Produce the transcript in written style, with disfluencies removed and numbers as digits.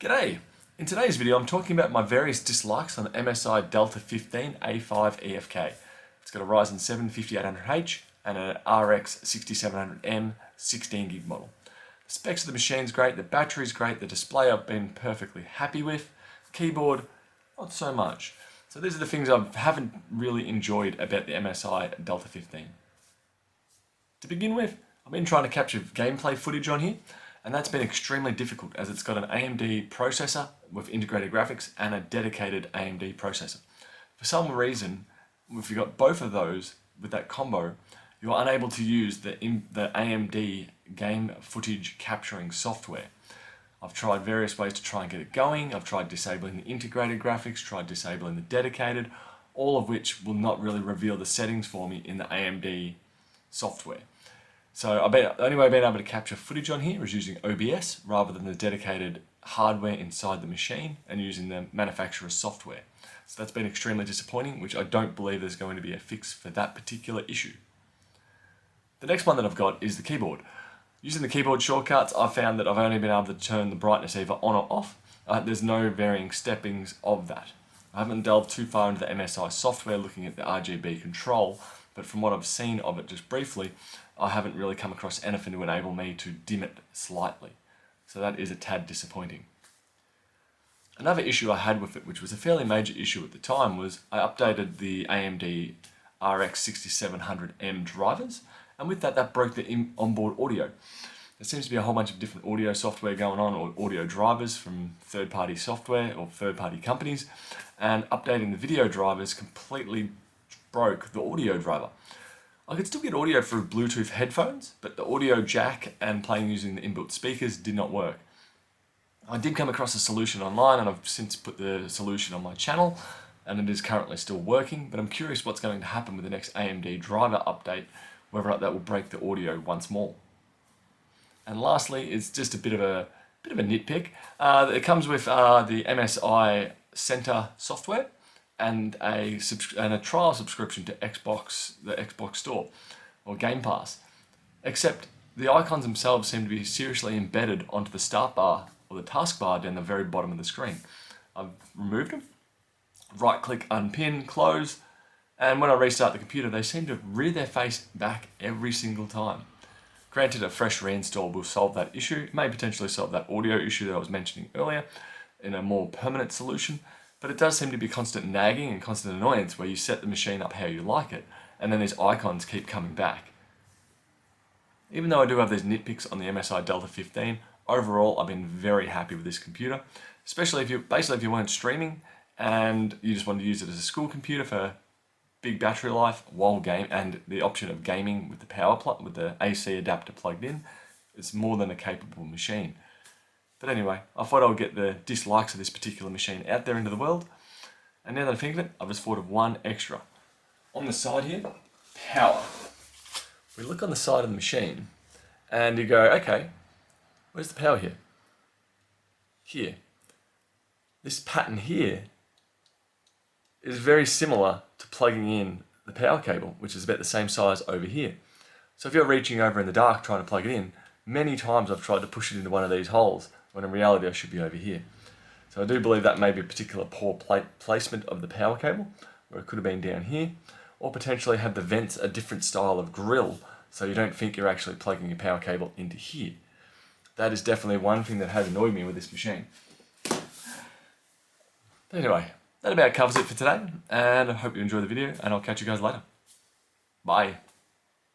G'day! In today's video I'm talking about my various dislikes on the MSI Delta 15 A5EFK. It's got a Ryzen 7 5800H and an RX 6700M 16GB model. The specs of the machine's great, the battery's great, the display I've been perfectly happy with, keyboard not so much. So these are the things I haven't really enjoyed about the MSI Delta 15. To begin with, I've been trying to capture gameplay footage on here, and that's been extremely difficult as it's got an AMD processor with integrated graphics and a dedicated AMD processor. For some reason, if you've got both of those with that combo, you're unable to use the AMD game footage capturing software. I've tried various ways to try and get it going. I've tried disabling the integrated graphics, tried disabling the dedicated, all of which will not really reveal the settings for me in the AMD software. So the only way I've been able to capture footage on here is using OBS rather than the dedicated hardware inside the machine and using the manufacturer's software. So that's been extremely disappointing, which I don't believe there's going to be a fix for that particular issue. The next one that I've got is the keyboard. Using the keyboard shortcuts, I've found that I've only been able to turn the brightness either on or off. There's no varying steppings of that. I haven't delved too far into the MSI software looking at the RGB control, but from what I've seen of it just briefly, I haven't really come across anything to enable me to dim it slightly. So that is a tad disappointing. Another issue I had with it, which was a fairly major issue at the time, was I updated the AMD RX 6700M drivers, and with that broke the onboard audio. There seems to be a whole bunch of different audio software going on, or audio drivers from third-party software or third-party companies, and updating the video drivers completely broke the audio driver. I could still get audio through Bluetooth headphones, but the audio jack and playing using the inbuilt speakers did not work. I did come across a solution online, and I've since put the solution on my channel, and it is currently still working, but I'm curious what's going to happen with the next AMD driver update, whether or not that will break the audio once more. And lastly, it's just a bit of a nitpick. It comes with the MSI Center software and a trial subscription to the Xbox Store or Game Pass. Except the icons themselves seem to be seriously embedded onto the start bar or the taskbar down the very bottom of the screen. I've removed them, right-click, unpin, close, and when I restart the computer, they seem to rear their face back every single time. Granted, a fresh reinstall will solve that issue. It may potentially solve that audio issue that I was mentioning earlier in a more permanent solution, but it does seem to be constant nagging and constant annoyance where you set the machine up how you like it, and then these icons keep coming back. Even though I do have these nitpicks on the MSI Delta 15, overall I've been very happy with this computer, especially if you weren't streaming and you just wanted to use it as a school computer for big battery life while and the option of gaming with the power plug with the AC adapter plugged in. It's more than a capable machine. But anyway, I thought I would get the dislikes of this particular machine out there into the world. And now that I think of it, I've just thought of one extra. On the side here, power. We look on the side of the machine and you go, okay, where's the power here? Here. This pattern here is very similar to plugging in the power cable, which is about the same size over here. So if you're reaching over in the dark trying to plug it in, many times I've tried to push it into one of these holes, when in reality I should be over here. So I do believe that may be a particular poor placement of the power cable, where it could have been down here, or potentially had the vents a different style of grill, so you don't think you're actually plugging your power cable into here. That is definitely one thing that has annoyed me with this machine. But anyway, that about covers it for today, and I hope you enjoy the video, and I'll catch you guys later. Bye.